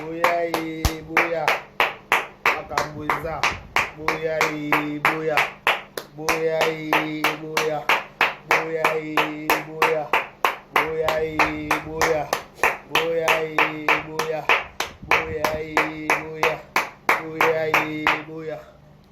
Bouya et bouya. Makambouza. Bouya et bouya. Bouya et bouya. Bouya et bouya. Bouya et bouya. Bouya et bouya. Bouya et bouya. Bouya et bouya.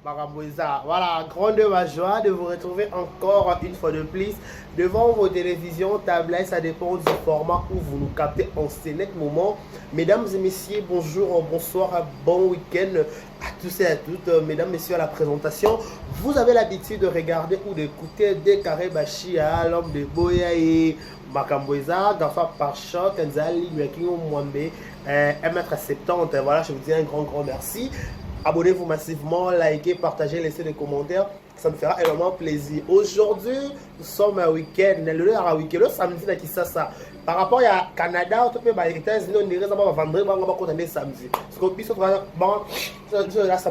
Makambouza. Voilà, grande ma joie de vous retrouver encore une fois de plus devant vos télévisions, tablettes, ça dépend du format où vous nous captez en ce net moment. Mesdames et messieurs, bonjour, bonsoir, bon week-end à tous et à toutes. Mesdames, messieurs, à la présentation, vous avez l'habitude de regarder ou d'écouter Dekare Bashia, l'homme de Boya et Makambouza, Gafa Parchok, Nzali, Yakingo Mwambe, 1m70. Voilà, je vous dis un grand merci. Abonnez-vous massivement, likez, partagez, laissez des commentaires. Ça me fera énormément plaisir. Aujourd'hui, nous sommes un week-end. Le samedi, ça. Par rapport à Canada, les États-Unis, on dirait que ça va vendre samedi.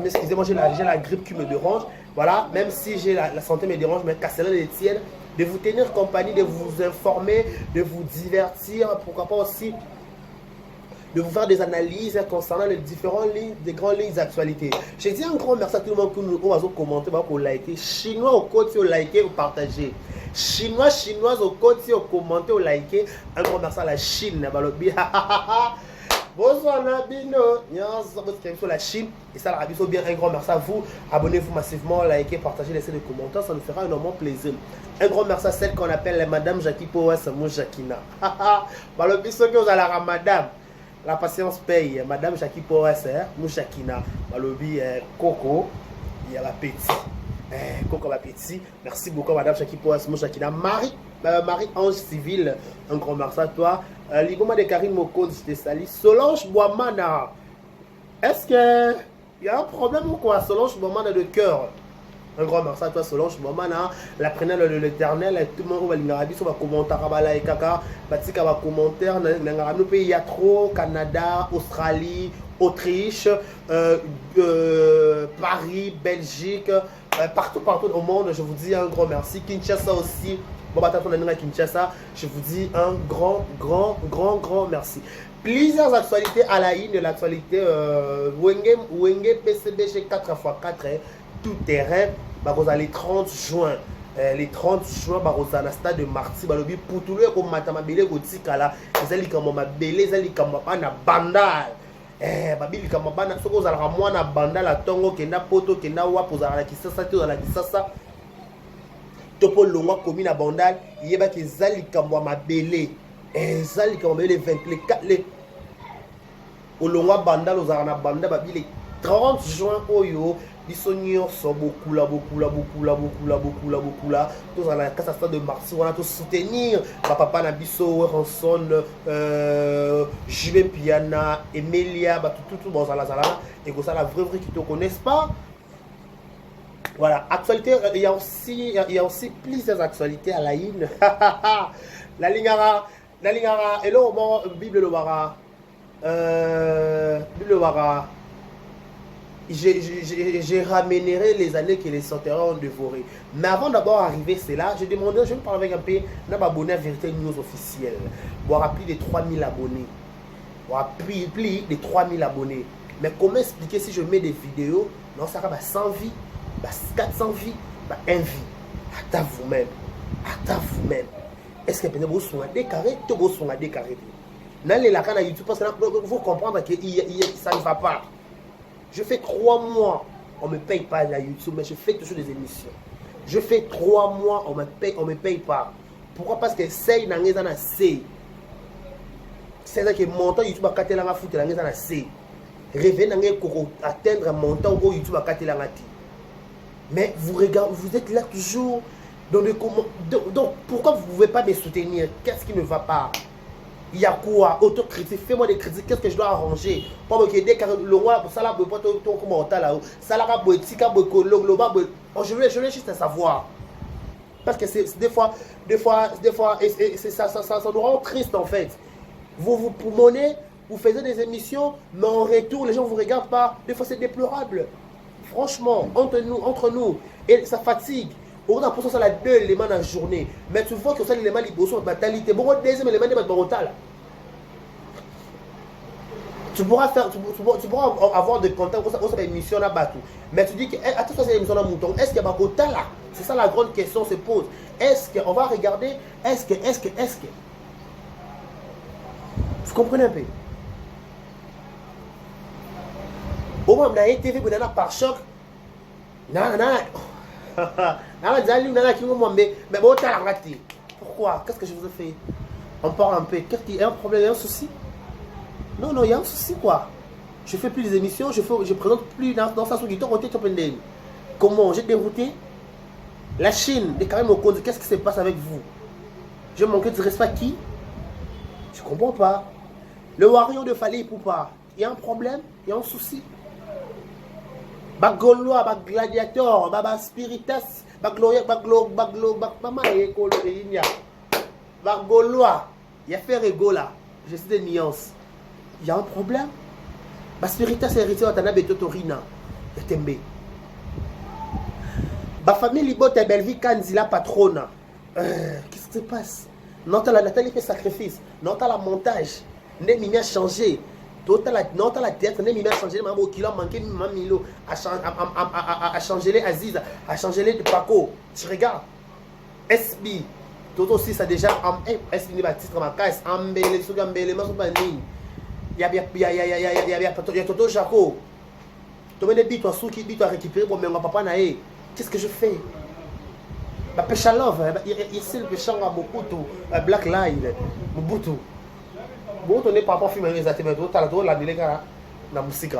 Excusez-moi, j'ai la grippe qui me dérange. Voilà, même si j'ai la santé me dérange, mais casser les tiennes, de vous tenir compagnie, de vous informer, de vous divertir, pourquoi pas aussi de vous faire des analyses concernant les différentes lignes, des grandes lignes d'actualité. Je dis un grand merci à tout le monde qui nous a commenté, pour liker. Chinois au côté, au liker, au partager. Chinoise au côté, au commenter, au liker. Un grand merci à la Chine. Bonsoir Nabino, sur la Chine. Et ça, la bien. Un grand merci à vous. Abonnez-vous massivement, likez, partagez, laissez des commentaires. Ça nous fera énormément plaisir. Un grand merci à celle qu'on appelle Madame Jackie Powers Moujakina. Balobiso que vous allez la Madame. La patience paye. Madame Jackie Powers Moujakina. Balobi Coco. Il y a la petite. Coco la petite. Merci beaucoup Madame Jackie Powers Moujakina. Marie-Ange Civile. Un grand merci à toi. Ligoma de Karim Moko, je te salue. Solange Boamana. Est-ce que il y a un problème ou quoi? Solange Boamana de cœur. Un grand merci à toi Solange Boamana. La prénale de l'éternel. Tout le monde va l'ignorer. Sur ma commentaire. Kabala et Kaka. Batika va commentaire. Nos pays, il y a trop. Canada, Australie, Autriche, Paris, Belgique. Partout au monde. Je vous dis un grand merci. Kinshasa aussi. Bon, Kinshasa, je vous dis un grand merci. Plusieurs actualités à la ligne de l'actualité. Wenge PCBG 4x4, tout terrain. Vous allez 30 juin. Les 30 juin, vous allez à stade de Marty. Balobi pour tout le monde, Matamabele, Gotikala, les allez comme ma belé, les allez comme ma bandal. Babili comme ma bandal. Ce que vous allez ramener à bandal, à Tongo, Kenda Poto, Kenda Wap, vous allez à la Kisasa, tout dans la Kisasa. Topo longa commune à Bandal, il y a des zali comme ma belé, zali comme les 24 les au longa Bandal aux arana Bandal babili 30 juin oyo bisonio so beaucoup là tous à la casa de Marseille on a tout soutenir papa na biso Ranson JB Piana Emilia tout bon ça la et que ça la vraie qui te connaissent pas. Voilà, actualité, il y a aussi plusieurs actualités à la ligne. La lingara, et là, bon, Bible le Wara. Bible le Wara. J'ai ramènerai les années que les sortiront dévorés. Mais avant d'abord arriver, c'est là, je demandais, je vais parler avec un peu d'un abonné à Vérité News officielle. On aura plus de 3000 abonnés. On aura plus de 3000 abonnés. Mais comment expliquer si je mets des vidéos, non, ça va 100 vies. 400 vies, 1 vie. Attends vous-même. Est-ce que vous sont décarrés? Vous sont décarrés. N'allez la canne à YouTube parce que vous comprendre que ça ne va pas. Je fais 3 mois, on ne me paye pas à YouTube, mais je fais toujours des émissions. Je fais 3 mois, on me paye pas. Pourquoi? Parce que c'est dans les années C. C'est-à-dire que montant YouTube a 4 ans à foutre dans les années C. Revenez à atteindre un montant où YouTube a 4 ans à tirer. Mais vous regardez, vous êtes là toujours dans le donc pourquoi vous ne pouvez pas me soutenir? Qu'est-ce qui ne va pas? Il y a quoi? Autocritique, fais-moi des critiques, qu'est-ce que je dois arranger? Pas me dire que le roi, ça là, ton commentaire là, ça là, je veux juste savoir. Parce que c'est des fois, et ça nous rend triste en fait. Vous poumonez, vous faites des émissions, mais en retour, les gens ne vous regardent pas. Des fois, c'est déplorable. Franchement, entre nous, et ça fatigue. On a pour ça la 2 éléments dans la journée. Mais tu vois que ça l'élément de batalité. Bon, deuxième élément de batalité. Tu pourras avoir des contacts pour cette émission là bas. Mais tu dis que attends, c'est l'émission là mouton. Est-ce qu'il y a un là? C'est ça la grande question se pose. Est-ce qu'on va regarder? Est-ce que vous comprenez un peu? Au moins, on a été vu par choc. Pourquoi? Qu'est-ce que je vous ai fait? On parle un peu. Qu'est-ce qu'il y a un problème? Il y a un souci? Non, non, il y a un souci quoi. Je fais plus les émissions, je présente plus dans sa sous-guitare. Comment? J'ai dérouté? La Chine, les Karim Okonde, qu'est-ce qui se passe avec vous? Je manqué de respect à qui? Je comprends pas. Le Warrior de Fali Poupa, il y a un problème? Il y a un souci? Bak Gaulois, bak Gladiator, bak Spiritas, bak Gloria, bak Mama et Colonia. Bak Gaulois, il y a fait rigolo là. Je sais des nuances. Il y a un problème? Bak Spiritas est héritier de Tanabe Totorina. Il y a Tembe. Bak famille Libote et Belvi Kanzila Patrona. Qu'est-ce qui se passe? Non, t'as la Nathalie fait sacrifice. Non, t'as la montage. N'est a changé. Non, t'as la tête. N'est a changé. Maman, qui a manqué, Mamilo. A changé les Aziz. A changé les Paco. Tu regardes. SB. Toto aussi, ça déjà. SB n'est pas titre ma caisse. Ambele, Sougambele, Masoubanine. Il y a Toto Jaco. Tu mets des bits, toi, sous qui bits, toi, récupérer pour mon papa naé. Qu'est-ce que je fais? Bah, Pécha Love, ici le pécha à Mobutu, Black Line, Mobutu. Bon, on n'est pas pour filmer les activités, tu as la déléguée dans la musique.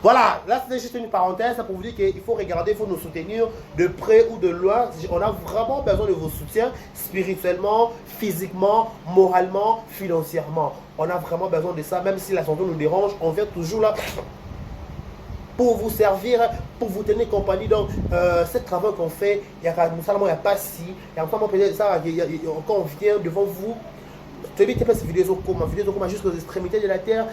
Voilà, là c'était juste une parenthèse pour vous dire qu'il faut regarder, il faut nous soutenir de près ou de loin. On a vraiment besoin de vos soutiens spirituellement, physiquement, moralement, financièrement. On a vraiment besoin de ça, même si la santé nous dérange, on vient toujours là pour vous servir, pour vous tenir compagnie. Donc, ce travail qu'on fait, il n'y a pas si, il y a encore ça, quand on vient devant vous, tu sais, cette vidéo comme jusqu'aux extrémités de la terre,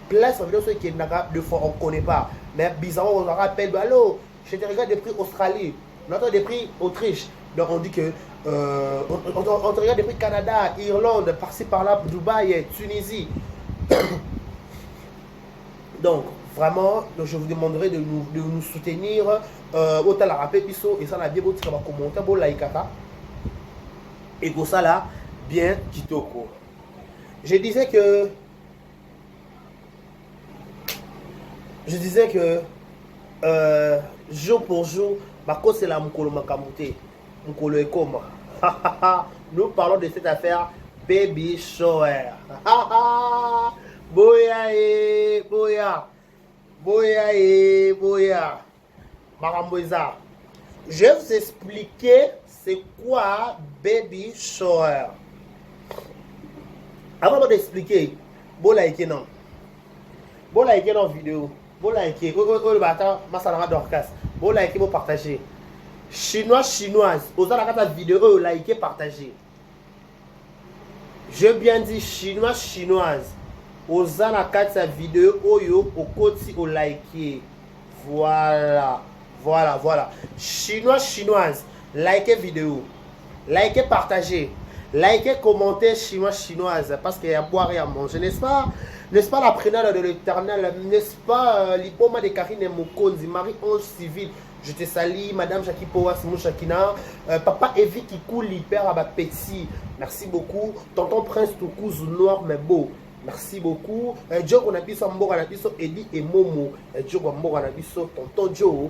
place en vidéo qui n'a de fois on ne connaît pas. Mais bizarrement, on rappelle, allô, je te regarde des prix Australie, on entend des prix Autriche. Donc, on dit que, on te regarde des prix Canada, Irlande, par-ci par-là, Dubaï, Tunisie. Donc, vraiment, je vous demanderai de nous soutenir. Autant la rappel, et ça, la bien beau, tu vas commenter, bon, like, et pour ça, là, bien, kitoko. Je disais que, jour pour jour, ma cause c'est la Mukolo Makamute, Mukolo Ekoma. Nous parlons de cette affaire Baby Shower. Boya et boya. Boya et boya. Maramboisa. Je vais vous expliquer c'est quoi Baby Shower. Avant d'expliquer, bon like non. Bon like dans vidéo. Bon like. Le bâtard, Massalara Dorcas. Bon like, bon partager. Chinoise. Aux la vidéo, like, partager. Je bien dit chinoise. Aux la vidéo, oyo, au côté, au like. Voilà. Chinoise. Likez vidéo. Likez, partagez. Likez, commentez chinoise. Parce qu'il y a à boire et à manger. N'est-ce pas la prénale de l'éternel? N'est-ce pas l'Iboma de Karine Mokonzi, Marie 11 civile? Je te salue, Madame Jackie Powa, Simon Chakina, Papa Evi qui coule hyper à ma petit. Merci beaucoup. Tonton Prince Toukouz noir mais beau. Merci beaucoup. Joe Onabiso Mbora Nabiso, Eddie et Momo. Joe Mbora Nabiso, Tonton Joe,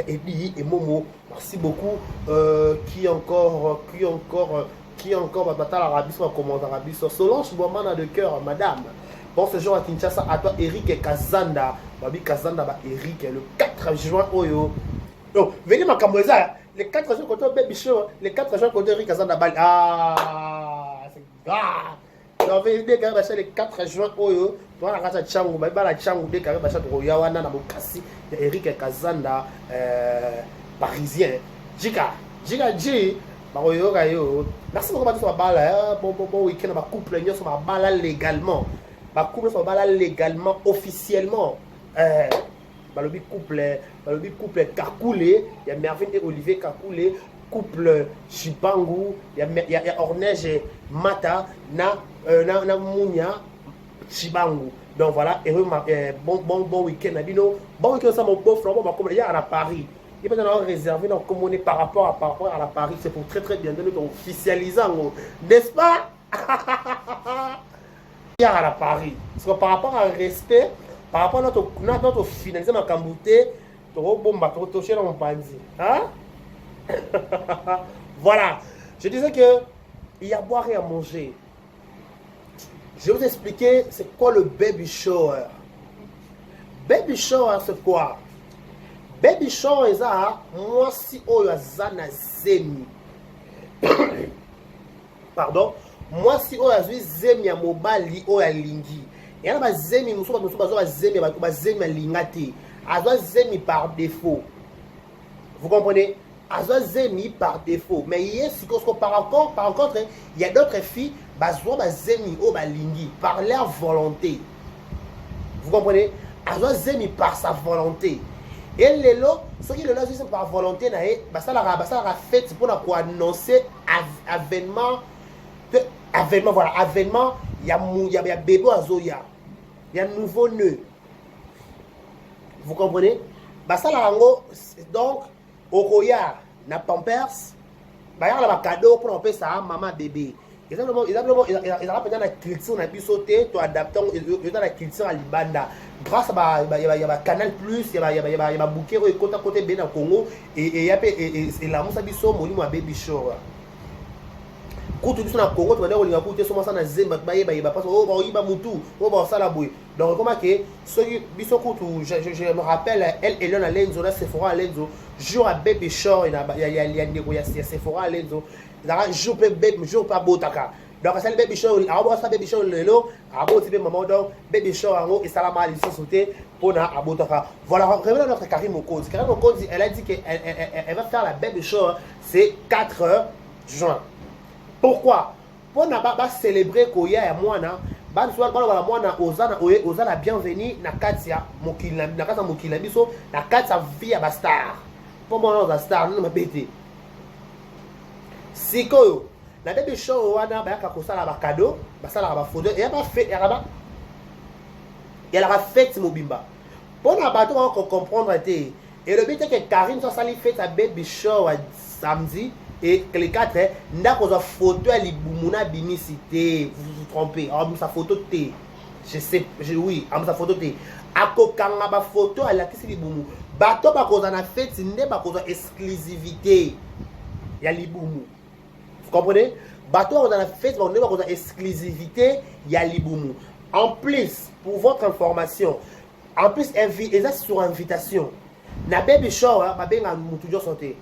Eddie et Momo. Merci beaucoup. Qui encore Batala Arabiso, comment Arabiso. Solange Boumana de cœur, Madame. Bon, ce jour à Kinshasa, à toi, Eric et Kazanda. Babi Kazanda, Eric, le 4 juin, Oyo. Donc, venez ma Kamboza, les 4 juin, quand on Baby Show, les 4 juin, quand on Eric Kazanda, ah, c'est grave. Donc, venez les 4 juin, Oyo. Toi, la race Tchangou, la Tchangou, des carrés, Bachat Royawana, Nabokasi, Eric et Kazanda, parisien. Jika, J. Merci beaucoup pour ma balle. Bon week-end, ma couple, sur ma balle légalement. Ma couple, sur ma balle légalement, officiellement. Balobi couple Kakoulé, il y a Mervyn et Olivier Kakoulé, couple Chipangu, il y a Orneige Mata, na Mounia Chibangu. Donc voilà, et bon week-end. Bon week-end, ça mon beau-frère, comme il y a à Paris. Il va nous réserver donc comme on est par rapport à la Paris, c'est pour très bien de nous officialiser, n'est-ce pas? Il y a à la Paris. Parce que par rapport à respect, par rapport à notre finalisé ma cambouté, tu vas bomba, tu vas toucher dans mon panzi. Hein? Voilà. Je disais que il y a à boire et à manger. Je vais vous expliquer c'est quoi le baby shower. Baby shower c'est quoi? Baby shower c'est moi si oyo azana zemi. Pardon. Moi si oyo azui zemi ya mobali oyo alingi. Et là zemi nous sommes zemi ba zemi alingate. Azwa zemi par défaut. Vous comprenez? Azwa zemi par défaut. Mais hier si par contre il y a d'autres filles bazwa bazemi o balingi par leur volonté. Vous comprenez? Azwa zemi par sa volonté. Et lelo ce qui le là c'est par volonté na e ça la fête pour annoncer avènement voilà avènement il y a bébé azoya. Il y a nouveau nœud. Vous comprenez? Ça la rango donc okoya na pampers ba ya la cadeau pour on ça maman bébé. Ils ont peut-être la culture na bisoté to adapter la culture à libanda grâce à ba canal plus il y a bouquet côté bien au Congo et la musa biso molimo a baby show. Quand tu dis na Congo tu vas dire on écouter souvent ça na zemba ba parce oh ba yiba mutu oh ba ça la boue. Donc comment que ce biso kutu je me rappelle elle et Léon Lenzo là Sephora Lenzo jour à baby show il y a Sephora Lenzo là jour pas botaka. Donc ça le baby show a ça baby show lelo a boti be maman donc baby show en et salama ali sauter pour na abotaka. Voilà revenons à notre Karim Okonzi. Karim Okonzi elle a dit que elle va faire la baby show c'est 4 juin. Pourquoi? Pour na ba célébrer ko ya mwana ba soit ba mwana ozana bienvenue na katia mokila na kata mokila biso na kata vie ya ba star. Pour moi na star na mabete. Sikoyo na baby show wana ba ka kosala ba cadeau, ba sala ba photo et ba fait et la fête mobimba. Pour na ba to comprendre té et le but est que Karine soit sali fête sa baby show samedi. Et que les 4 n'a pas photo à l'ibumuna binicité, vous vous trompez, sa photo T. Je sais, oui, sa photo T. A kokanga ba photo à la kisi libumu. Bato ba koza na fête n'est pas koza exclusivité. Ya libumu. Vous comprenez? Bato dans la fête n'est pas koza exclusivité, ya libumu. En plus, pour votre information, en plus sur invitation. Na baby show ba benga mutu jo santé.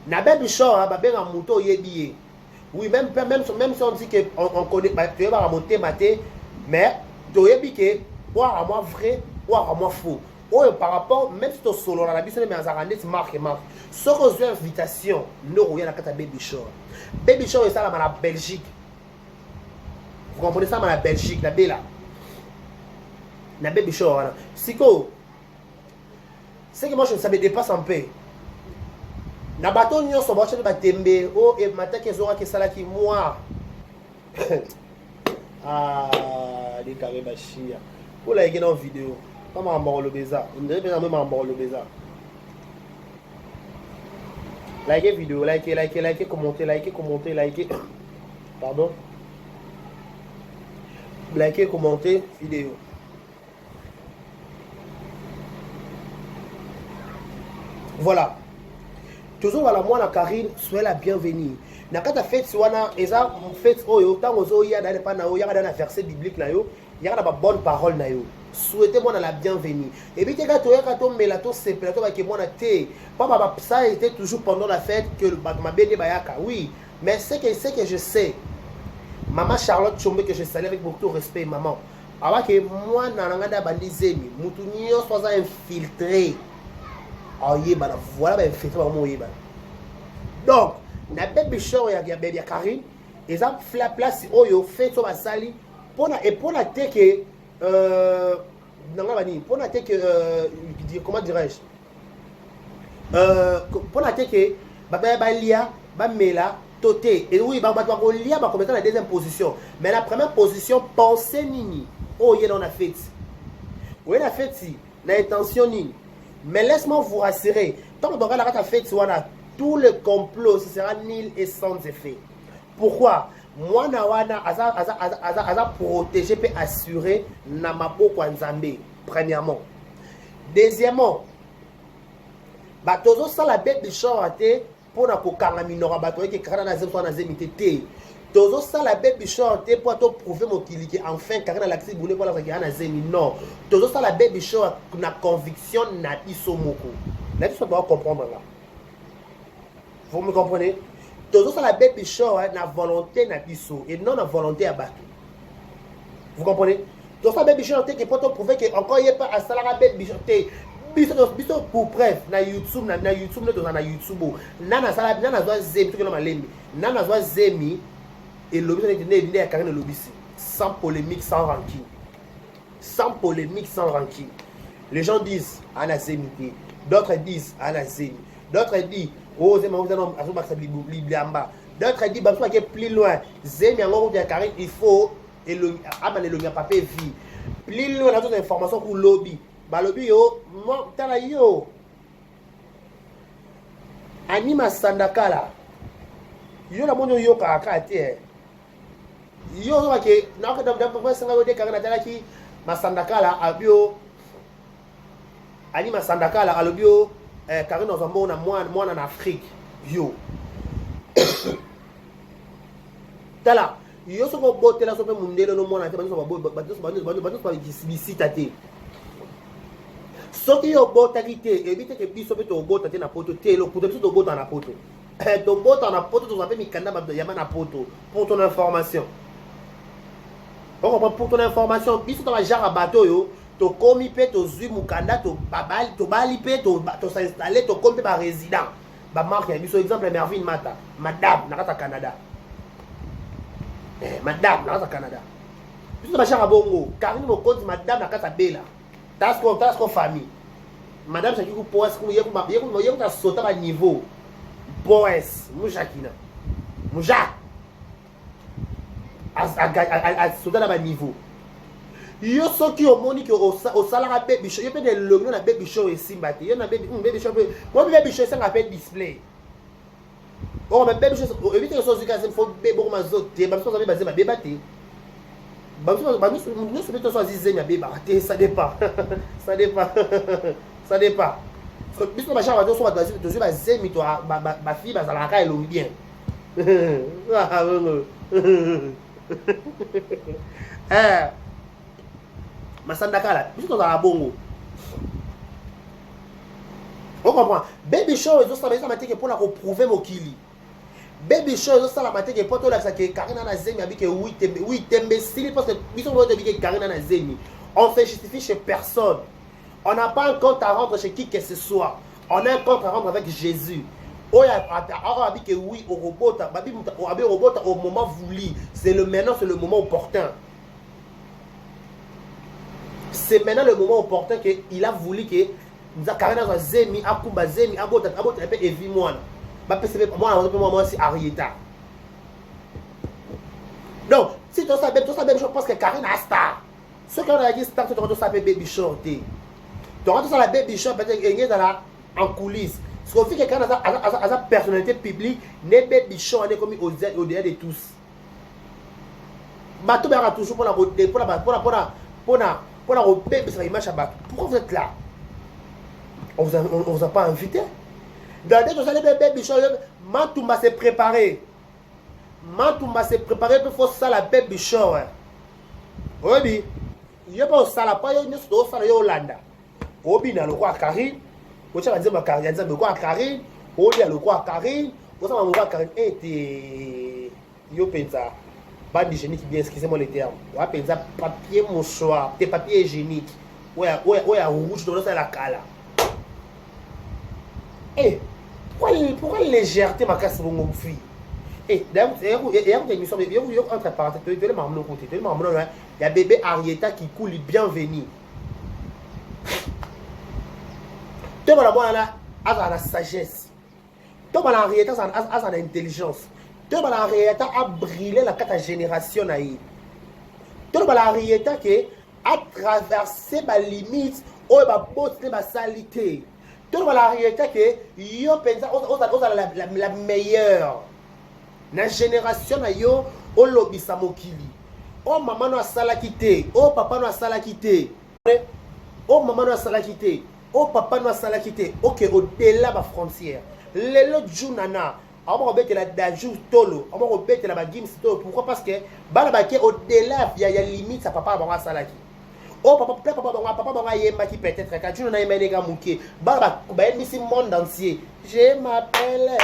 Na baby show ba benga muto yebiye. Oui, même si on dit que on connaît tu vas monter maté mais tu yebi que à moi vrai ou à moi faux. Ou par rapport même si tu solo la biso mais azarande marque ce que j'ai invitation no rien na kata baby show. Baby show est ça la Belgique. Vous comprenez ça la Belgique la bella. Na baby show là. Siko c'est que moi je ne savais pas en paix. Na bato nyonso bache ba tembe o e matake zora ke sala ki moi les carrés bachia pour la dans vidéo pas ma mort le beza on dirait bien même mort le beza likez vidéo likez commenter pardon likez commenter vidéo. Voilà. Toujours voilà moi la Karine soyez la bienvenue. Na kata fête wana eza fête oyo tango zo ya na pas na yo ya na verset biblique na yo ya na ba bonne parole na yo. Souhaitez-moi la bienvenue. Et puis quand tu as to melato sepelato ba ke moi na te pas ça a été toujours pendant la fête que ma bébé bayaka. Oui, mais c'est que je sais. Maman Charlotte Chombe que je salue avec beaucoup de respect maman. Avant que moi na ngada bandi zemi mutu nyo soit infiltré. Voilà, donc, na baby show ya baby Karine, ils ont fait la place oyo fait sur la salle pour la teke pour la teke comment dirais-je pour la teke ba lia ba mela toté et oui ba lia ba commencer la deuxième position mais la première position pensez nini oh il y a a fait oui a fait na intention nini mais laisse-moi vous rassurer tant que la rata fait wana tout le complot ce sera nul et sans effet pourquoi moi na wana aza protéger peut assurer na maboko nzambe premièrement deuxièmement batozo sala baby shower te pona ko kanga minora bato ke kara na zemso na zemite te tozo sala baby shower te pour to prouver mokili que enfin kara la kisi boule pour la na zemi non tozo sala baby shower na conviction na biso moko na biso doit comprendre là vous me comprenez tozo sala baby shower na volonté na biso et non na volonté à bato vous comprenez tozo sala baby shower te que pour to prouver que encore y a pas à sala baby shower te biso pour preuve na YouTube na YouTube na YouTube nana sala nana zwa zemi to na malembi nana zwa zemi et l'objet n'est à carrément l'objet sans polémique sans rancune sans polémique sans rancune les gens disent anazemi d'autres disent anazemi d'autres disent oh zemi vous allez azoba libliamba d'autres disent bah soit plus loin zemi encore de carré il faut et le amane le papier vie plus loin la toute information pour lobby ba lobby yo tala yo anima sandakala yo la mono yo kaka te yo zo ke na ka da sanga yo de kaka na tala ki masandakala abio anima sandakala alobio kaka no zambo na mwana na Afrique yo tala yo so ko botela so pe mundelo no mwana te ba so ba bisita te soki yo botaki te évite que biso pe to bota te na poto te lo kuto biso to bota na poto to bota na poto to zape mikanda ba yama na poto pour ton information on comprend pour ton information biso to ba jara bateau yo to komi pe to zui mukanda to babali to bali pe to s'installer to komi ba résident ba marque biso exemple Mervin Mata madame na kata Canada madame na kata Canada biso ba jara bongo Karine Mokonzi madame na kata Bela Tasco famille. Madame Chaki Poes, vous avez sauté à niveau. Poes, Moujakina. Moujak. A sauté à niveau. Yo so qui au monique au salaire baby show. Yo peut des logos na baby show et simbate. Yo na baby show. Moi baby show ça appelle display. Oh mais baby show évite que ça se casse faut baby bon mazote. Ba so ça basé ba débattre. Nous sommes tous à zémi à béba, ça dépend. Ça dépend. Ça dépend. Parce que puisque ma chambre soit dans une zémi, toi, ma fille, ça la caille bien. Ma sandaka là, puisque dans la bongo. On comprend. Baby show, ils ont ça pour la prouver mon kili. Baby show ça la matin que poto là ça que Karina na zemi avec que oui tembe style parce que ils ont dit que Karina na zemi on fait justifier chez personne on n'a pas un compte à rendre chez qui que ce soit on a un compte à rendre avec Jésus oya a dit que oui au robot au moment voulu c'est le maintenant c'est le moment opportun c'est maintenant le moment opportun que il a voulu que Karina na zemi akumba zemi abota un peu évi moi moi c'est Arieta. Donc, si tu sais même chose parce que Karine a star. Ce qu'on a dit star, tu dois baby show. Tu dois la baby show peut-être en coulisses. Ce qu'on fait que quand on a personnalité publique, les baby show on est comme au-delà de tous. Bateau a toujours pour la baby sur l'image à bateau. Pourquoi vous êtes là? On vous a pas invité? Dans les gens baby show, Mantoumba s'est préparé. Mantoumba s'est préparé pour faire ça la baby show. Oui, il n'y a pas ça la pas il y a ça la Yolanda. Obi na le quoi Karine, au tcha dire ma Karine, le quoi Karine, Obi a le quoi Karine, au ça ma quoi Karine était yo pensa. Pas d'hygiénique bien excusez-moi les termes. On pensa papier mouchoir, des papiers hygiéniques. Ouais, rouge dans la cala. Eh pourquoi légèreté ma casse mon fille? Et d'ailleurs, il y a une émission, il y a entre parenthèses, il y a bébé Arieta qui coule bienvenue. Tu vois là, à la sagesse. Tu vois Arieta à l'intelligence. Tu vois Arieta a brûlé la 4 génération. Tu vois Arieta que à traverser ma limite ou ma beauté ma salité tout la réalité que yo pensa la meilleure na génération na yo o lobisa mokili o maman no asala kité o papa no asala kité o maman no asala kité o papa no asala kité OK au-delà ba frontière lelo junana on va betela dajou tolo on va betela ba games tolo pourquoi parce que bala ba ke au-delà il y a limite sa papa ba asala ki oh papa ba yemba qui peut-être quand tu n'as pas les gars mouké ba ici monde entier je m'appelle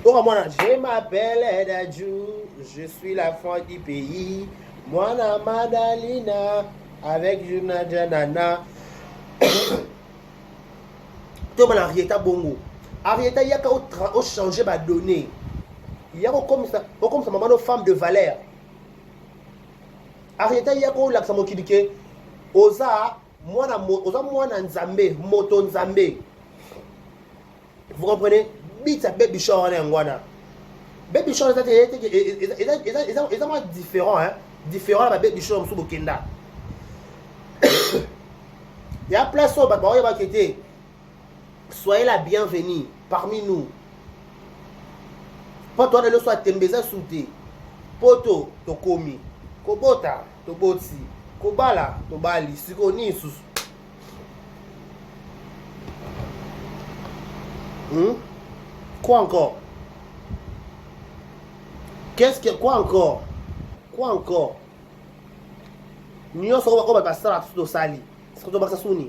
oh moi je m'appelle Dajou je suis la femme du pays moi na Madalina avec Juna Janana tout mon Arieta bongo Arieta il y a qu'au changer ma donnée il y a comme ça maman nos femmes de valeur Arieta il y a qu'au lac samokidike oza moi nzambe moto nzambe vous comprenez bita baby shower ngwana baby shower c'est différent hein différent la baby shower musu bokenda il y a place au baba ba kete soyez la bienvenue parmi nous pas toi le soit tembeza souté poto tokomi kobota toboti kobala tobali sikoni susu quoi encore qu'est-ce que quoi encore nous sommes comme passer à tout sali c'est que ça sonne.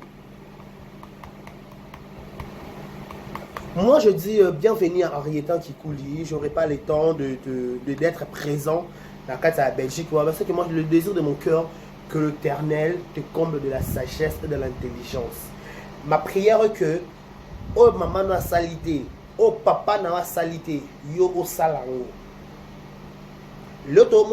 Moi je dis bienvenue à Arieta Kikouli, j'aurai pas le temps d'être présent dans la Belgique parce que moi le désir de mon cœur que l'Éternel te comble de la sagesse et de l'intelligence. Ma prière est que oh maman na salité, oh papa na salité, yo au salango. Le tout le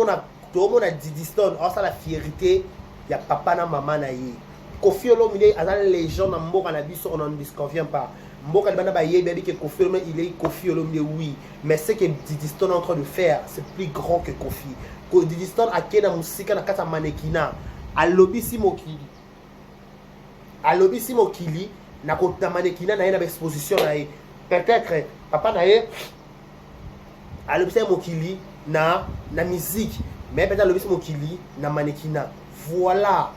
monde a dit diston, oh ça la fierté, il y a papa na maman na yi. Kofi Olomide azal les gens na mboka na biso on n'en disconvient pas. Mboka bana ba yé que Kofi Olomide il est Kofi Olomide oui, mais ce que Didiston est en train de faire, c'est plus grand que Kofi. Didiston a kena musika na kata manekina, a lobby si mokili. A lobby si mokili na kota manekina na yena exposition na yé. Peut-être papa na yé a lobby si mokili na musique, mais peut-être lobby si mokili na manekina. Voilà.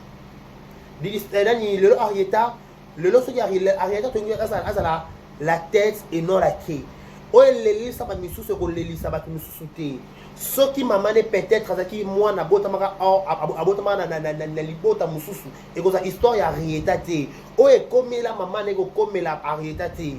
Le Arieta, le lot qui arrive, Arieta la tête et non la queue. Oh, les ça va me sous ce que les ça va me sous-souter. Ce qui m'a mané peut-être à qui moi na botamara abotama na libota mususu et que ça histoire ya Arieta té. Oh, et comme la maman nego comme la Arieta té.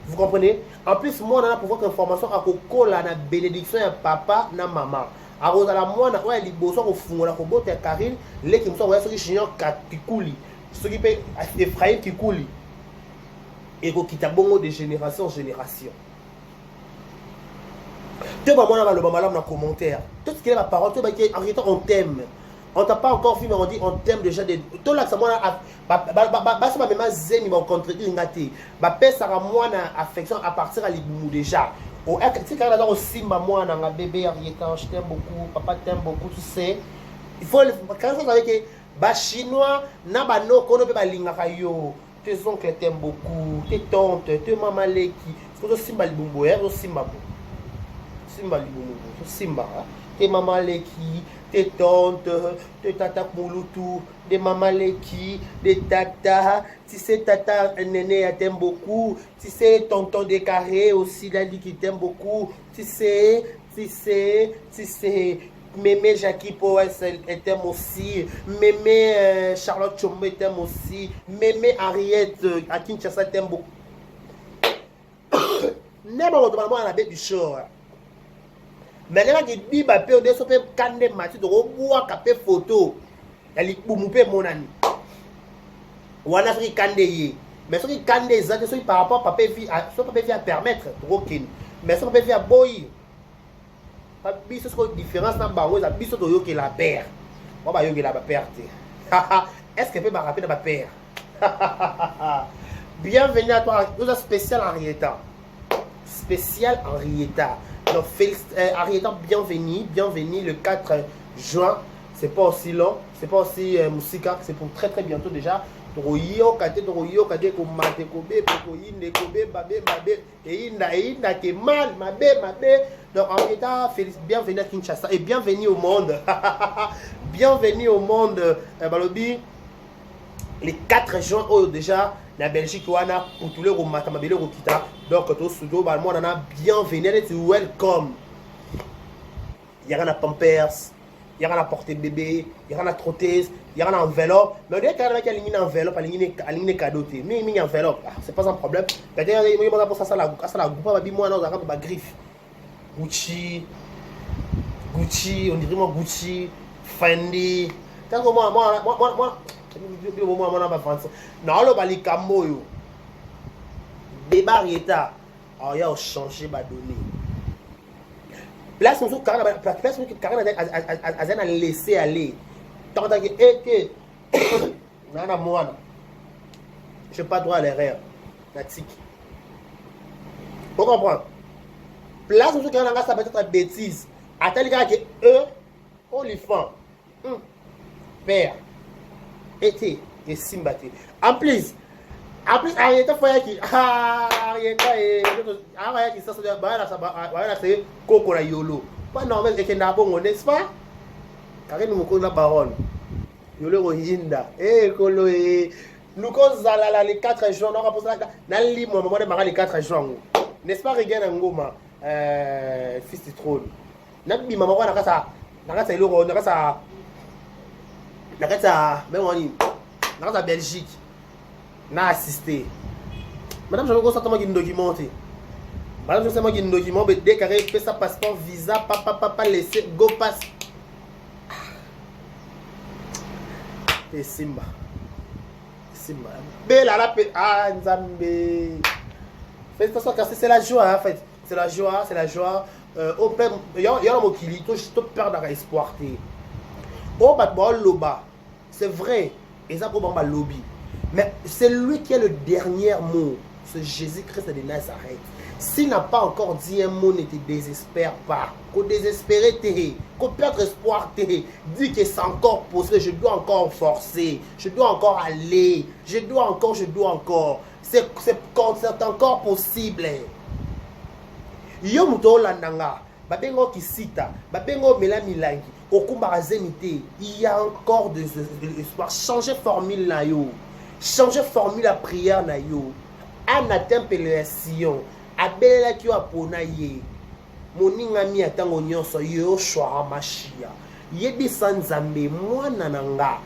Vous comprenez? En plus moi on a pour votre information à kokola na bénédiction ya papa na maman. Alors la moine ouais liboso ko fungola ko bote Karine les qui me sont ouais ceux qui chignon Kikouli ceux qui paye Ephraim Kikouli et ko kita bongo de génération en génération. Tu vas moi le malam dans commentaire tout ce qui est la parole tu vas qui en réalité on t'aime on t'a pas encore vu mais on dit on t'aime déjà de tout là ça moi ba ça même zemi va contredire ngati ba pesa ra moi na affection à partir à libumu déjà. Oh, tu sais, quand aussi maman a un bébé Arieta, je t'aime beaucoup, papa t'aime beaucoup, tu sais. Il faut quand ça avec les chinois, nabano kono pe balinga yo. Tes oncles t'aiment beaucoup, tes tantes, tes maman leki. C'est que simba libumbo, simba bo. Simba libumbo, simba. Tes maman leki, tes tantes, tes tata mouloutou, des maman leki, des tata. Tu sais, tata Néné t'aime beaucoup. Tu sais, tonton Décarré aussi, il a dit qu'il t'aime beaucoup. Tu sais, Mémé Jackie Powell elle t'aime aussi. Mémé Charlotte Chombe t'aime aussi. Mémé Ariette à Kinshasa t'aime beaucoup. N'importe comment on a bête du show. Maintenant, il dit, bah, on est sur le canne Mathieu, de revoir capé photo. Elle est pour mouper mon ami. Ou en Afrique, candé. Mais ce qui est candé, c'est par rapport à papa à permettre. Mais ce papa à boy. Papi, c'est une différence dans le barreau. La bise de la paire. Moi, je vais la paire. Est-ce qu'elle peut me rappeler ma paire? Bienvenue à toi. Nous avons spécial Arieta. Spécial Arieta. Donc, Arieta, bienvenue le 4 juin. c'est pas aussi long, c'est pas aussi musica, c'est pour très très bientôt déjà. Toroyo kate ko mate ko be ko yinde ko be babe et inda ke mal mabe. Donc en état bienvenue à Kinshasa et bienvenue au monde. Bienvenue au monde balobi les 4 régions déjà la Belgique wana pour tous les romata mabele rokita. Donc to studio ba moi on a bienvenue et welcome. Il y a un Pampers, il y a un porte-bébé, il y a un trotteuse, il y a un enveloppe. Mais dès qu'il y a une enveloppe, il y a une cadeau. Mais il y a une enveloppe, c'est pas un problème. D'ailleurs, il y a pour ça la groupe, moi, on a griffe. Gucci, on dirait moi Gucci, Fendi. Tant que moi, non, le bali Camboyo. Débarrieta, il y a changé ma donnée. Place où Karen a laissé aller. Tant que nana moi, je n'ai pas droit à l'erreur. Natik. Vous comprenez? Place où Karen a ça peut être bêtise. À tel cas que eux, on les fait. Père, été et Simbati. En plus, Arieta foi aqui. Arieta qui ça c'est Coco la Yolo. Pas normal que n'a bon, n'est-ce pas? Car nous connaissons la baronne. Yolo Rohinda. Kolo nous connaissons les 4 jours. On va poser la ligne au moment de les 4 jours. N'est-ce pas? Regarde Ngoma, fils de trône. Nabi maman on a ça. N'a ça Yolo, n'a ça. N'a ça même on n'a ça Belgique. N'a assisté. Madame, je vais vous documenté. Madame, je vais vous documenté. Dès qu'elle fait sa passeport, visa, papa, laisser, go pass. Et Simba. Bella la paix. Ah, Nzambe. C'est la joie, en fait. C'est la joie. Au père, il y a un mot qui lit, tout perdre l'espoir. Au bas, loba. C'est vrai. Et ça, pour le lobby. Mais c'est lui qui a le dernier mot, ce Jésus-Christ de Nazareth. S'il n'a pas encore dit un mot, ne te désespère pas. Qu'on désespérer, qu'on perdre espoir, dis que c'est encore possible, je dois encore forcer, je dois encore aller, je dois encore. C'est encore possible. Yo muto landanga, babengo kisita, babengo melamilangi, okumba zenité, il y a encore de l'espoir. Changez formule là yo. Changer formule à prière na yo. An attempelation. Abela ki wa pona ye. Moninga mi atango nyonso yo shwara mashia. Yebi sanzambe mwana nanga.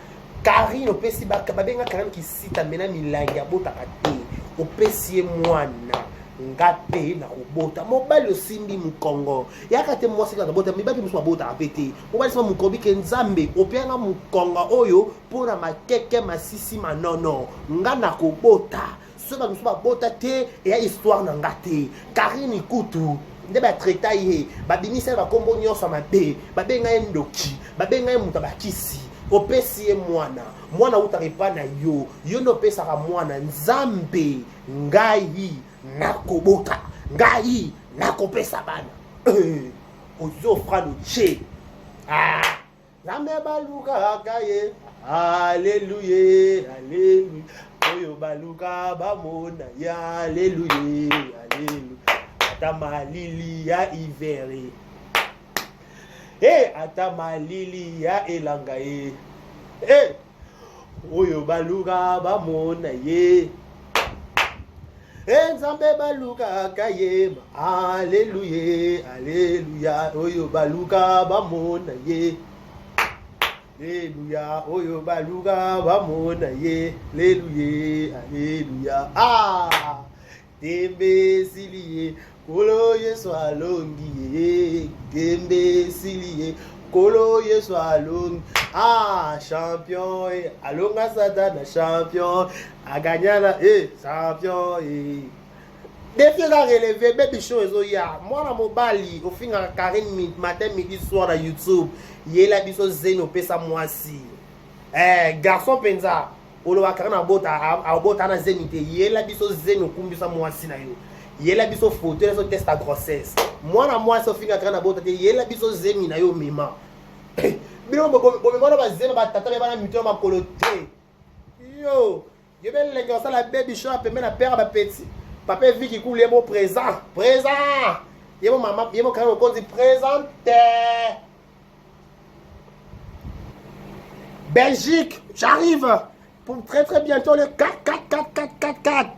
Karine opesi babenga Karine ki sita mena milangi abota kate. Opesi mwana. Ngape na kubota mobali osimbi mukongo yakate mwasi kana bota mibaki musu mabota apete mobali sima mukobi ke nzambe opianga mukongo oyo pona makeke masisi manono ngana kubota soba musu mabota te ya histoire na ngate Karine kutu nde ba traita ye babimisa ba kombo nyonso mabe babenga endoki babenga muta bakisi opesi mwana utaripa na yo no pesaka mwana nzambe ngai nakobota ngai nakopesa bana ozofra no che nzambe baluka kaye alleluya oyo baluka bamona ya alleluya ata malili ya ivere ata malili ya elanga ye oyo baluka bamona ye nzambe baluka kayema alleluya oyo baluka bamona ye alleluya oyo baluka bamona ye alleluya tembe siliye kolo yesu alongi ye tembe siliye kolo yesu alongi champion alonga satana champion aganyana champion défi à relever baby show ezoya mwana mobali ofinga Karine matin midi soir na YouTube yela biso zeno pesa mwasi garçon penza oloba Karine abota na zenité yela biso zeno kumbisa mwasi na yo yela biso photo na so test ta grossesse mwana mwasi ofinga Karine abota te yela biso zemi na yo mima bino bomemona bazema batata be bana mito makolo te yo je vais lenga ça la baby shop mais na père ba petit papa Vicky coule mo présent yemo maman yemo quand on dit présente Belgique j'arrive pour très bientôt le 4 4 4 4 4 4